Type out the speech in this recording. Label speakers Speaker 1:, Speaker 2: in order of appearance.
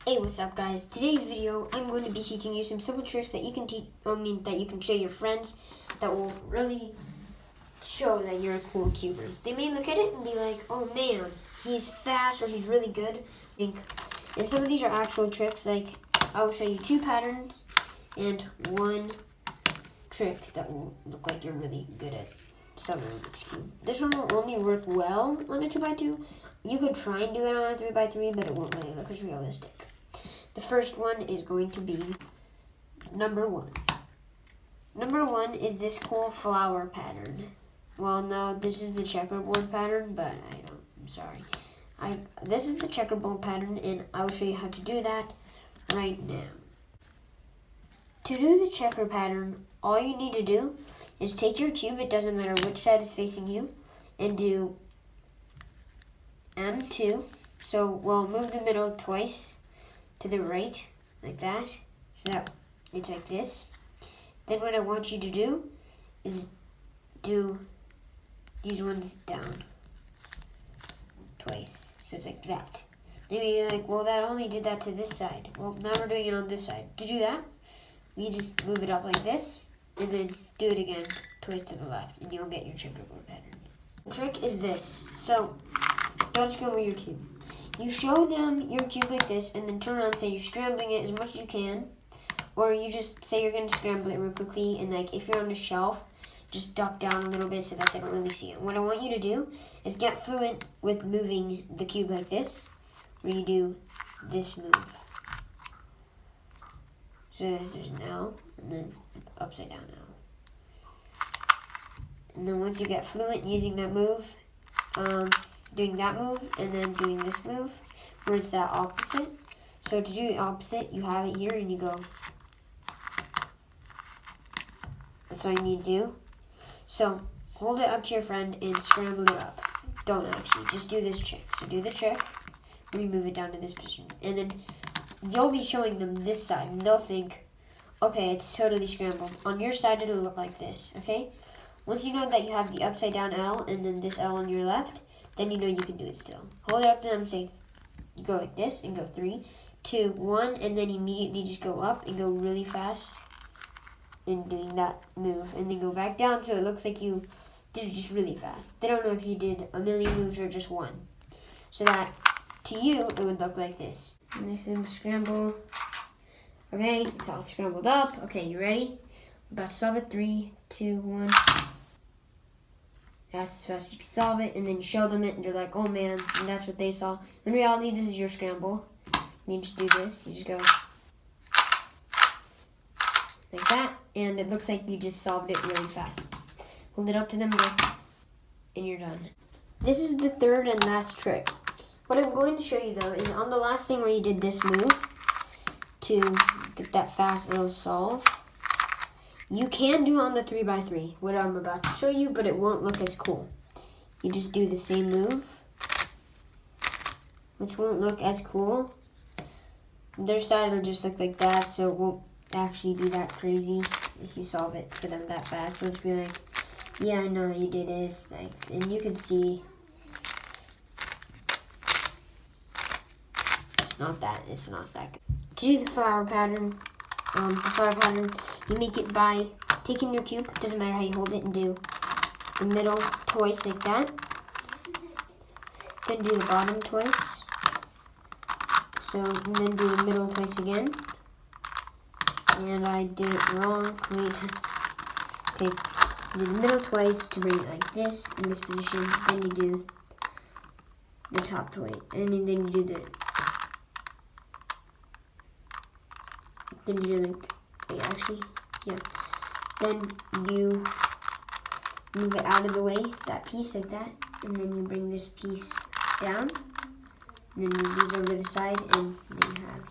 Speaker 1: Hey, what's up, guys? Today's video, I'm going to be teaching you some simple tricks that you can that you can show your friends that will really show that you're a cool cuber. They may look at it and be like, "Oh man, he's fast," or "He's really good." And some of these are actual tricks. Like, I will show you 2 patterns and 1 trick that will look like you're really good at solving a Rubik's Cube. This one will only work well on a 2x2. You could try and do it on a 3x3, but it won't really look as realistic. The first one is going to be number 1. Number 1 is this cool flower pattern. Well, no, this is the checkerboard pattern, but I'm sorry. This is the checkerboard pattern, and I will show you how to do that right now. To do the checker pattern, all you need to do is take your cube, it doesn't matter which side is facing you, and do M2. So we'll move the middle twice to the right, like that, so that it's like this. Then what I want you to do is do these ones down twice, so it's like that. Maybe you're like, well, that only did that to this side. Well, now we're doing it on this side. To do that, you just move it up like this, and then do it again twice to the left, and you'll get your checkerboard pattern. The trick is this. So don't scramble your cube. You show them your cube like this, and then turn around and say you're scrambling it as much as you can, or you just say you're going to scramble it real quickly, and like if you're on a shelf, just duck down a little bit so that they don't really see it. What I want you to do is get fluent with moving the cube like this, where you do this move. So there's an L, and then upside down L. And then once you get fluent using that move, doing that move, and then doing this move, where it's that opposite. So to do the opposite, you have it here, and you go. That's all you need to do. So hold it up to your friend and scramble it up. Don't actually, just do this trick. So do the trick, where you move it down to this position. And then you'll be showing them this side, and they'll think, okay, it's totally scrambled. On your side, it'll look like this, okay? Once you know that you have the upside down L and then this L on your left, then you know you can do it still. Hold it up to them and say, you go like this and go 3, 2, 1, and then immediately just go up and go really fast in doing that move. And then go back down so it looks like you did it just really fast. They don't know if you did a million moves or just 1. So that, to you, it would look like this. Nice and scramble. Okay, it's all scrambled up. Okay, you ready? We're about to solve it. 3, 2, 1. That's as fast as you can solve it, and then you show them it, and they're like, oh man, and that's what they saw. In reality, this is your scramble. You just do this. You just go like that, and it looks like you just solved it really fast. Hold it up to them, and you're done. This is the third and last trick. What I'm going to show you, though, is on the last thing where you did this move to get that fast little solve, you can do on the 3x3, what I'm about to show you, but it won't look as cool. You just do the same move, which won't look as cool. Their side will just look like that, so it won't actually be that crazy if you solve it for them that fast. So it's be like, yeah, I know you did it, like, and you can see it's not that good. To do the flower pattern, you make it by taking your cube, doesn't matter how you hold it, and do the middle twice like that. Then do the bottom twice. So, and then do the middle twice again. And I did it wrong. Wait. Okay, do the middle twice to bring it like this, in this position. Then you do the top twice. And then you do the Then you do Then you move it out of the way, that piece like that, and then you bring this piece down, and then you move over the side, and then you have